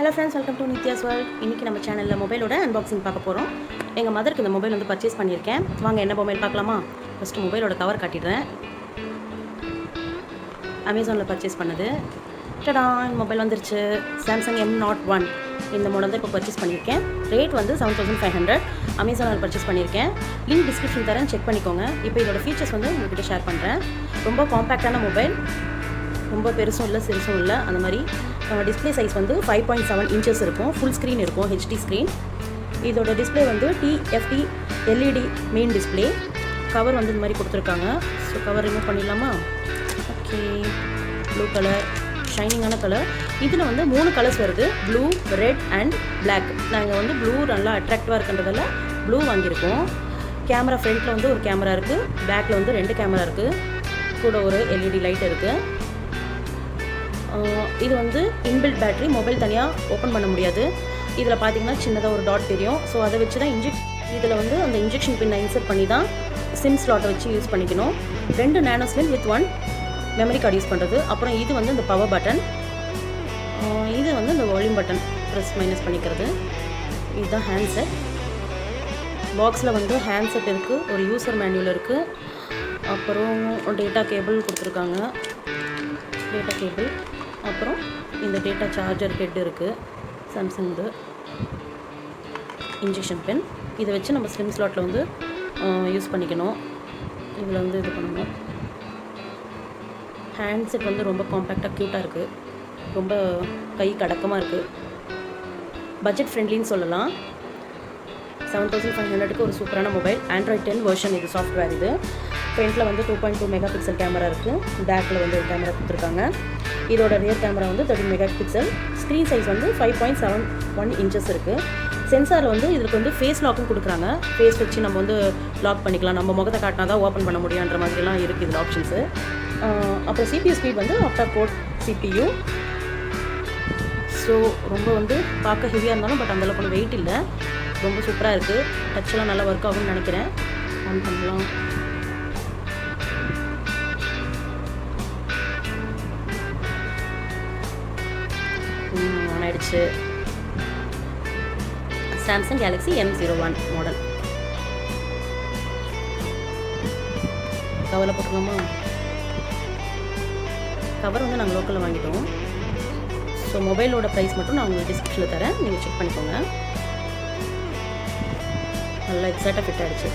Hello friends, welcome to Nithya'sWorld. இன்னைக்கு நம்ம சேனல்ல மொபைலோட அன்பாக்சிங் பார்க்க போறோம். எங்க மதருக்கு இந்த மொபைல் வந்து பர்ச்சேஸ் பண்ணியிருக்கேன். வாங்க என்ன மொபைல் பார்க்கலாமா? ஃபர்ஸ்ட் மொபைலோட கவர் காட்டிடுறேன். Amazonல பர்ச்சேஸ் பண்ணது. டடா, மொபைல் வந்துருச்சு. Samsung M01 இந்த மாடல் தான் இப்போ பர்ச்சேஸ் பண்ணியிருக்கேன். ரேட் வந்து 7500. Amazonல பர்ச்சேஸ் பண்ணியிருக்கேன். லிங்க் டிஸ்கிரிப்ஷன் தரேன், செக் பண்ணிக்கோங்க. இப்போ இதோட ஃபீச்சர்ஸ் வந்து உங்ககிட்ட ஷேர் பண்ணுறேன். ரொம்ப காம்பேக்டான மொபைல், ரொம்ப பெருசும் இல்லை சிறுசும் இல்லை. அந்த மாதிரி டிஸ்பிளே சைஸ் வந்து 5.7 இன்ச்சஸ் இருக்கும். ஃபுல் ஸ்க்ரீன் இருக்கும், ஹெச்டி ஸ்க்ரீன். இதோட டிஸ்பிளே வந்து TFT LED main display. Cover வந்து இந்த மாதிரி கொடுத்துருக்காங்க. ஸோ கவர் ரிமூவ் பண்ணிடலாமா? ஓகே, ப்ளூ கலர், ஷைனிங்கான கலர். இதில் வந்து 3 கலர்ஸ் வருது, ப்ளூ, ரெட் அண்ட் பிளாக். நாங்கள் வந்து ப்ளூ நல்லா அட்ராக்டிவாக இருக்கின்றதால ப்ளூ வாங்கியிருக்கோம். கேமரா ஃப்ரண்ட்டில் வந்து ஒரு கேமரா இருக்குது, பேக்கில் வந்து 2 கேமரா இருக்குது, கூட ஒரு LED லைட் இருக்குது. இது வந்து இன்பில்ட் பேட்டரி, மொபைல் தனியாக ஓப்பன் பண்ண முடியாது. இதில் பார்த்தீங்கன்னா சின்னதாக ஒரு டாட் தெரியும். ஸோ அதை வச்சு தான் இதில் வந்து அந்த இன்ஜெக்ஷன் பின்னை இன்சர்ட் பண்ணி தான் சிம் ஸ்லாட்டை வச்சு யூஸ் பண்ணிக்கணும். 2 nano sim with 1 memory card use பண்ணுறது. அப்புறம் இது வந்து இந்த பவர் பட்டன், இது வந்து இந்த வால்யூம் பட்டன் ப்ரெஸ் மைனஸ் பண்ணிக்கிறது. இதுதான் ஹேண்ட்செட். பாக்ஸில் வந்து ஹேண்ட்செட் இருக்குது, ஒரு யூசர் மேனுவல் இருக்குது, அப்புறம் டேட்டா கேபிள் கொடுத்துருக்காங்க, டேட்டா கேபிள், அப்புறம் இந்த டேட்டா சார்ஜர் ஹெட் இருக்குது, சாம்சங்கு இன்ஜெக்ஷன் பென். இதை வச்சு நம்ம ஸ்லிம் ஸ்லாட்டில் வந்து யூஸ் பண்ணிக்கணும். இதில் வந்து இது பண்ணணும். ஹேண்ட்செட் வந்து ரொம்ப காம்பேக்டாக க்யூட்டாக இருக்குது, ரொம்ப கை கடக்கமாக இருக்குது, பட்ஜெட் ஃப்ரெண்ட்லின்னு சொல்லலாம். 7500க்கு ஒரு சூப்பரான மொபைல். Android 10 வெர்ஷன் இது, சாஃப்ட்வேர் இது. ஃப்ரண்ட்டில் வந்து 2.2 மெகா பிக்சல் கேமரா இருக்குது, பேக்கில் வந்து ஒரு கேமரா கொடுத்துருக்காங்க. இதோட ரியர் கேமரா வந்து 13 மெகா பிக்சல். ஸ்க்ரீன் சைஸ் வந்து 5.71 இன்ச்சஸ் இருக்குது. சென்சாரில் வந்து இதுக்கு வந்து ஃபேஸ் லாக்கும் கொடுக்குறாங்க. ஃபேஸ் வச்சு நம்ம வந்து லாக் பண்ணிக்கலாம், நம்ம முகத்தை காட்டினா தான் ஓப்பன் பண்ண முடியுன்ற மாதிரிலாம் இருக்குது இதில் ஆப்ஷன்ஸு. அப்புறம் CPU ஸ்பீட் வந்து ஆக்டா கோர் CPU. ஸோ ரொம்ப வந்து பார்க்க ஹெவியாக இருந்தாலும் பட் அந்தளவுக்கு ஒன்றும் வெயிட் இல்லை, ரொம்ப சூப்பராக இருக்குது. டச்செல்லாம் நல்லா ஒர்க் ஆகும்னு நினைக்கிறேன். ஆன் பண்ணலாம். ஆன் ஆயிடுச்சு. Samsung Galaxy M01 model. கவரில் போட்டுக்கலாமா? கவர் வந்து நாங்கள் லோக்கலில் வாங்கிட்டோம். ஸோ மொபைலோட ப்ரைஸ் மட்டும் நான் உங்களுக்கு டிஸ்கிரிப்ஷனில் தரேன், நீங்கள் செக் பண்ணிக்கோங்க. நல்லா எக்ஸாக்டாக ஃபிட் ஆகிடுச்சு.